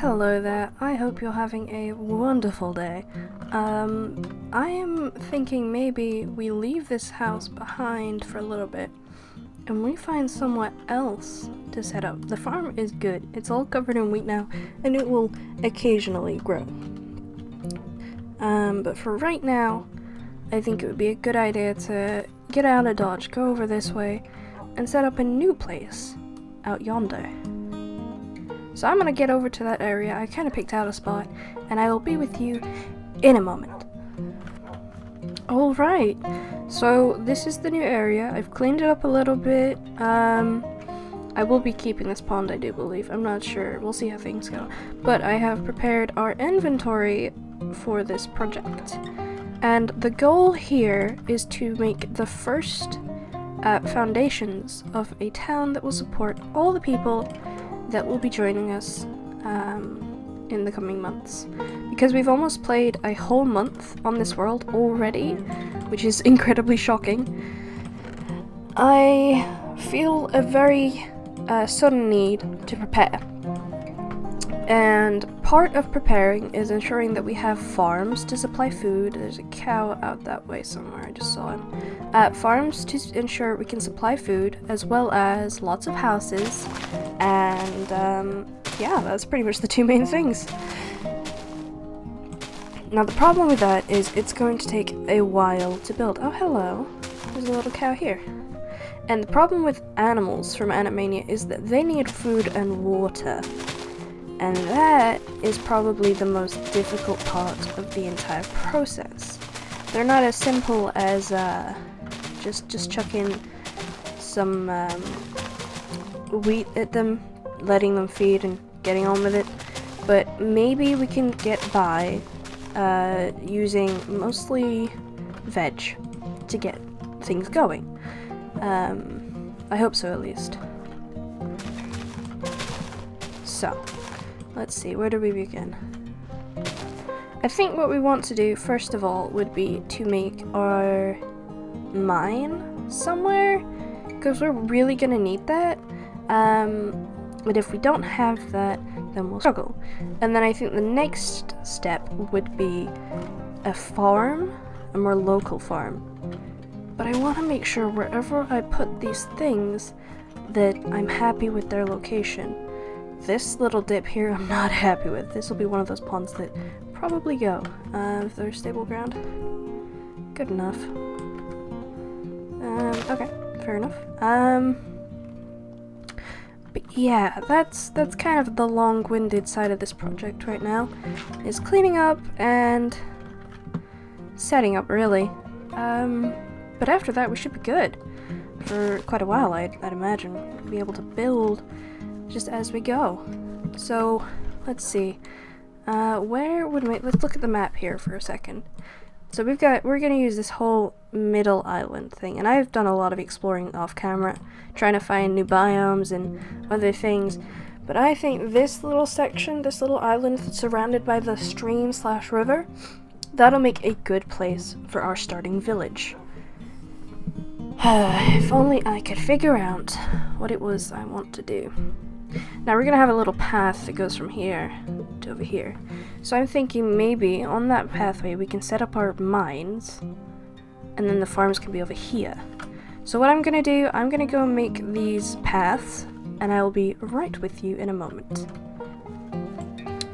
Hello there, I hope you're having a wonderful day. I am thinking maybe we leave this house behind for a little bit and we find somewhere else to set up. The farm is good, it's all covered in wheat now and it will occasionally grow. But for right now, I think it would be a good idea to get out of Dodge, go over this way, and set up a new place out yonder. So I'm gonna get over to that area. I kind of picked out a spot, and I will be with you in a moment. Alright, so this is the new area. I've cleaned it up a little bit. I will be keeping this pond, I do believe. I'm not sure. We'll see how things go. But I have prepared our inventory for this project. And the goal here is to make the first foundations of a town that will support all the people that will be joining us in the coming months. Because we've almost played a whole month on this world already, which is incredibly shocking. I feel a very sudden need to prepare. And part of preparing is ensuring that we have farms to supply food. There's a cow out that way somewhere, I just saw him. Farms to ensure we can supply food, as well as lots of houses. And yeah, that's pretty much the two main things. Now the problem with that is it's going to take a while to build. Oh, hello. There's a little cow here. And the problem with animals from Animania is that they need food and water. And that is probably the most difficult part of the entire process. They're not as simple as just chuck in some wheat at them, letting them feed and getting on with it. But maybe we can get by using mostly veg to get things going. I hope so, at least. So, let's see, where do we begin? I think what we want to do, first of all, would be to make our mine somewhere, because we're really gonna need that. But if we don't have that, then we'll struggle. And then I think the next step would be a farm, a more local farm. But I want to make sure wherever I put these things that I'm happy with their location. This little dip here I'm not happy with. This will be one of those ponds that probably go if they're stable ground. Good enough. Okay, fair enough. But yeah, that's kind of the long-winded side of this project right now, is cleaning up and setting up, really. But after that we should be good for quite a while, I'd imagine. We'll be able to build just as we go. So, let's see. Where would we... Let's look at the map here for a second. So we're gonna use this whole middle island thing, and I've done a lot of exploring off camera, trying to find new biomes and other things, but I think this little section, this little island that's surrounded by the stream/river, that'll make a good place for our starting village. If only I could figure out what it was I want to do. Now we're gonna have a little path that goes from here to over here. So I'm thinking maybe on that pathway we can set up our mines, and then the farms can be over here. So what I'm gonna do, I'm gonna go make these paths, and I will be right with you in a moment.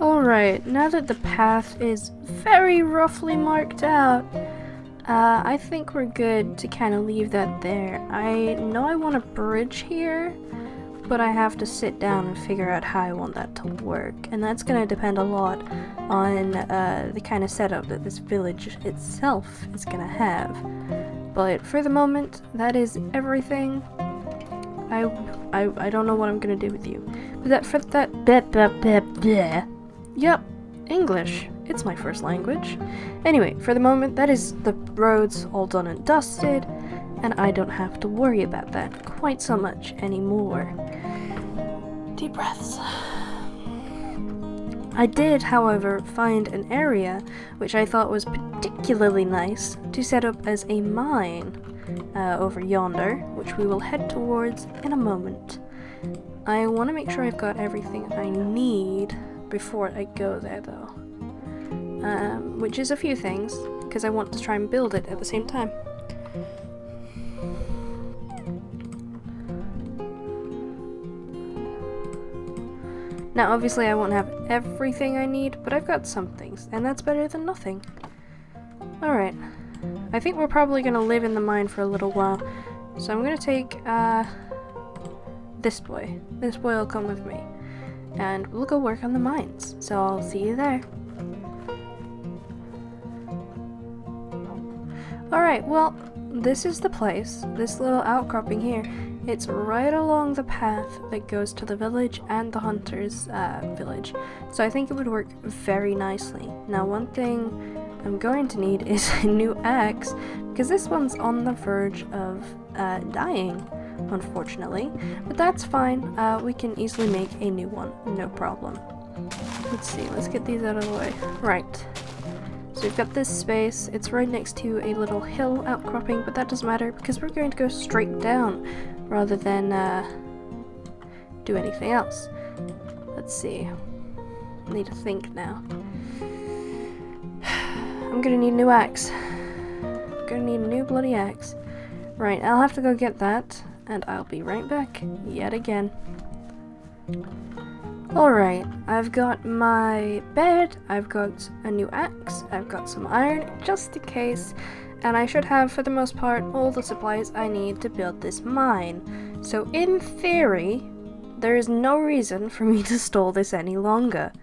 Alright, now that the path is very roughly marked out, I think we're good to kind of leave that there. I know I want a bridge here, but I have to sit down and figure out how I want that to work, and that's going to depend a lot on the kind of setup that this village itself is going to have. But for the moment, that is everything. I don't know what I'm going to do with you. But yep, English. It's my first language. Anyway, for the moment, that is the roads all done and dusted, and I don't have to worry about that quite so much anymore. Deep breaths. I did, however, find an area which I thought was particularly nice to set up as a mine over yonder, which we will head towards in a moment. I want to make sure I've got everything I need before I go there though. Which is a few things, because I want to try and build it at the same time. Now obviously I won't have everything I need, but I've got some things, and that's better than nothing. Alright, I think we're probably going to live in the mine for a little while, so I'm going to take this boy. This boy will come with me, and we'll go work on the mines, so I'll see you there. Alright, well, this is the place, this little outcropping here. It's right along the path that goes to the village and the hunter's village, so I think it would work very nicely. Now one thing I'm going to need is a new axe, because this one's on the verge of dying, unfortunately, but that's fine. We can easily make a new one, no problem. Let's see, let's get these out of the way. Right. So we've got this space, it's right next to a little hill outcropping, but that doesn't matter because we're going to go straight down rather than do anything else. Let's see. I need to think now. I'm gonna need a new axe. I'm gonna need a new bloody axe. Right, I'll have to go get that, and I'll be right back yet again. Alright, I've got my bed, I've got a new axe, I've got some iron, just in case, and I should have, for the most part, all the supplies I need to build this mine. So in theory, there is no reason for me to stall this any longer.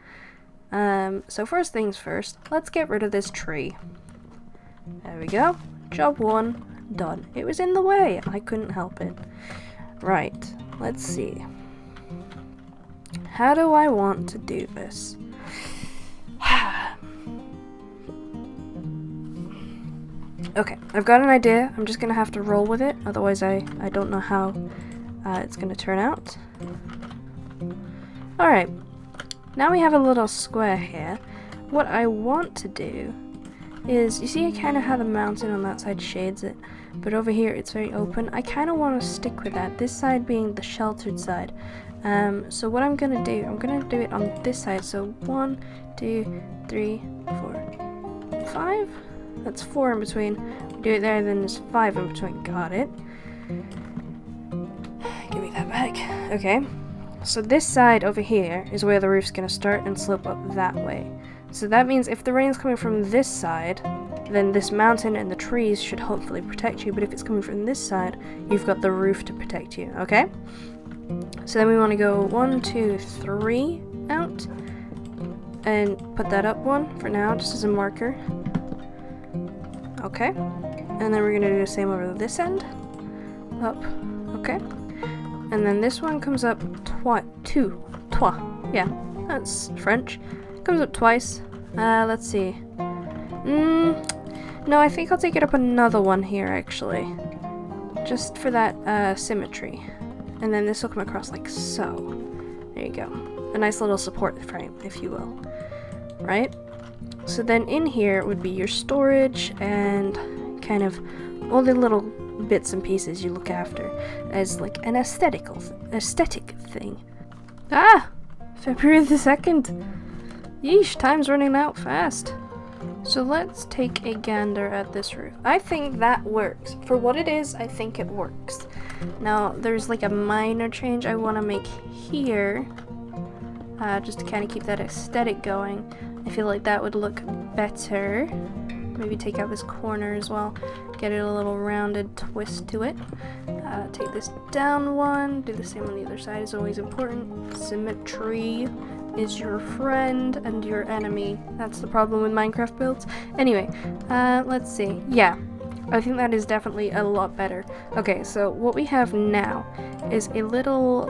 So first things first, let's get rid of this tree. There we go, job 1, done. It was in the way, I couldn't help it. Right, let's see. How do I want to do this? Okay, I've got an idea. I'm just gonna have to roll with it, otherwise I don't know how it's gonna turn out. Alright, now we have a little square here. What I want to do is, you see kind of how the mountain on that side shades it, but over here it's very open. I kind of want to stick with that, this side being the sheltered side. So what I'm gonna do it on this side. So 1, 2, 3, 4, 5. That's 4 in between. We do it there, then there's 5 in between. Got it. Give me that back. Okay. So this side over here is where the roof's gonna start and slope up that way. So that means if the rain's coming from this side, then this mountain and the trees should hopefully protect you. But if it's coming from this side, you've got the roof to protect you. Okay. So then we want to go 1, 2, 3 out, and put that up 1 for now, just as a marker. Okay, and then we're going to do the same over this end, up, okay, and then this one comes up trois, yeah, that's French, comes up twice. Let's see, no, I think I'll take it up another one here actually, just for that symmetry. And then this will come across like so. There you go. A nice little support frame, if you will. Right? So then in here would be your storage and kind of all the little bits and pieces you look after as like an aesthetic thing. Ah! February the 2nd! Yeesh, time's running out fast. So let's take a gander at this roof. I think that works. For what it is, I think it works. Now, there's like a minor change I want to make here, just to kind of keep that aesthetic going. I feel like that would look better. Maybe take out this corner as well, get it a little rounded twist to it. Take this down 1, do the same on the other side is always important. Symmetry is your friend and your enemy. That's the problem with Minecraft builds. Anyway, let's see. Yeah, I think that is definitely a lot better. Okay, so what we have now is a little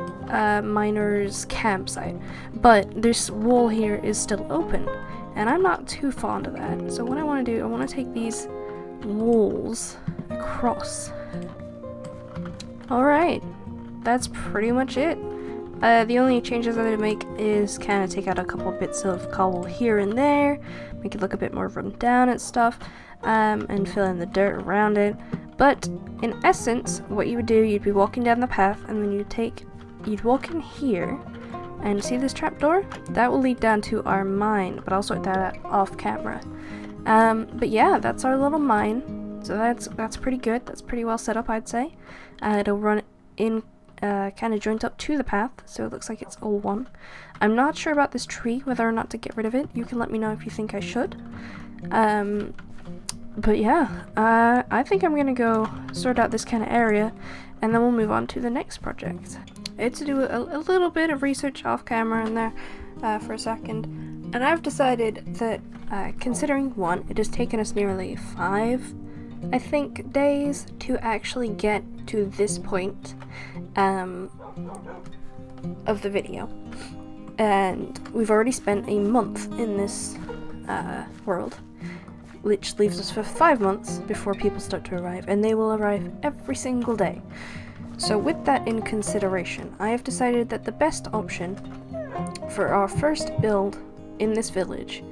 miner's campsite, but this wall here is still open, and I'm not too fond of that. So what I want to do, I want to take these walls across. Alright, that's pretty much it. The only changes I'm going to make is kind of take out a couple bits of cobble here and there, make it look a bit more run down and stuff, and fill in the dirt around it. But in essence, what you would do, you'd be walking down the path, and then you'd walk in here, And see this trapdoor? That will lead down to our mine, but I'll sort that out off camera. But yeah, that's our little mine. So that's pretty good. That's pretty well set up, I'd say. It'll run in kind of joint up to the path, so it looks like it's all one. I'm not sure about this tree, whether or not to get rid of it. You can let me know if you think I should. But yeah, I think I'm gonna go sort out this kind of area, and then we'll move on to the next project. I had to do a little bit of research off camera in there for a second, and I've decided that considering one, it has taken us nearly 5, I think, days to actually get to this point of the video, and we've already spent a month in this world, which leaves us for 5 months before people start to arrive, and they will arrive every single day. So with that in consideration, I have decided that the best option for our first build in this village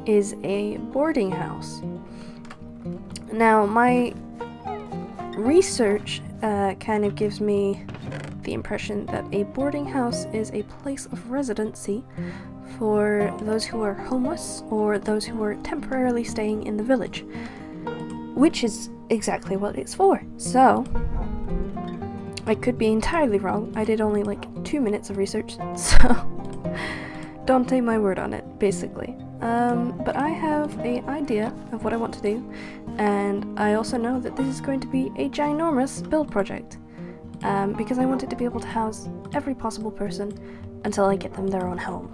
is a boarding house. Now, my research kind of gives me the impression that a boarding house is a place of residency for those who are homeless or those who are temporarily staying in the village, which is exactly what it's for. So, I could be entirely wrong. I did only like 2 minutes of research, so don't take my word on it, basically. But I have an idea of what I want to do, and I also know that this is going to be a ginormous build project, because I want it to be able to house every possible person until I get them their own home.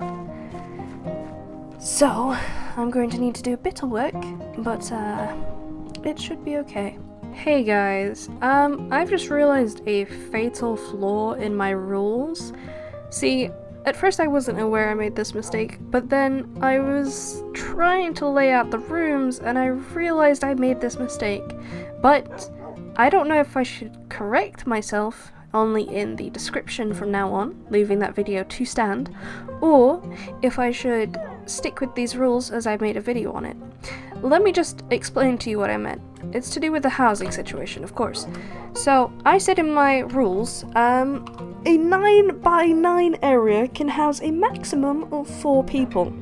So, I'm going to need to do a bit of work, but it should be okay. Hey guys, I've just realized a fatal flaw in my rules. See, at first I wasn't aware I made this mistake, but then I was trying to lay out the rooms and I realized I made this mistake. But I don't know if I should correct myself only in the description from now on, leaving that video to stand, or if I should stick with these rules as I made a video on it. Let me just explain to you what I meant. It's to do with the housing situation, of course. So, I said in my rules, a 9x9 area can house a maximum of 4 people.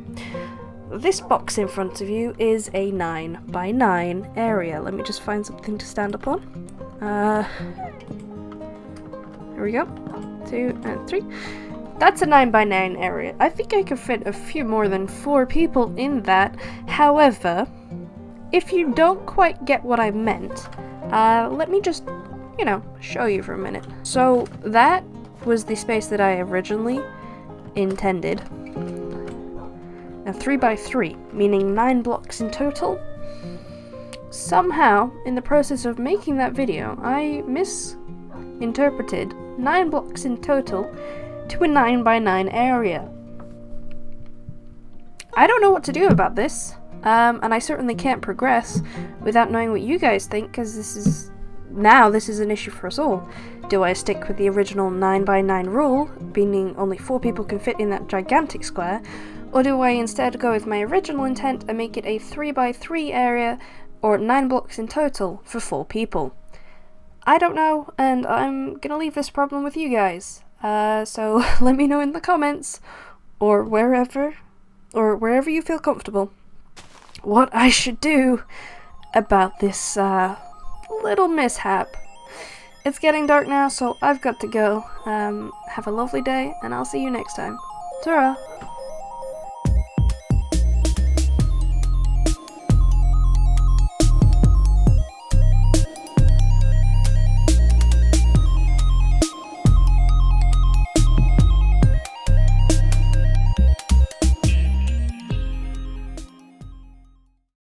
This box in front of you is a 9x9 area. Let me just find something to stand up on. Here we go. 2 and 3. That's a 9x9 area. I think I could fit a few more than 4 people in that. However, if you don't quite get what I meant, let me just, show you for a minute. So that was the space that I originally intended. Now 3x3, meaning 9 blocks in total. Somehow, in the process of making that video, I misinterpreted 9 blocks in total to a 9x9 area. I don't know what to do about this, and I certainly can't progress without knowing what you guys think, because this is an issue for us all. Do I stick with the original 9x9 rule, meaning only 4 people can fit in that gigantic square, or do I instead go with my original intent and make it a 3x3 area, or 9 blocks in total for 4 people? I don't know, and I'm gonna leave this problem with you guys. So let me know in the comments, or wherever you feel comfortable, what I should do about this little mishap. It's getting dark now, so I've got to go. Have a lovely day, and I'll see you next time. Ta-ra!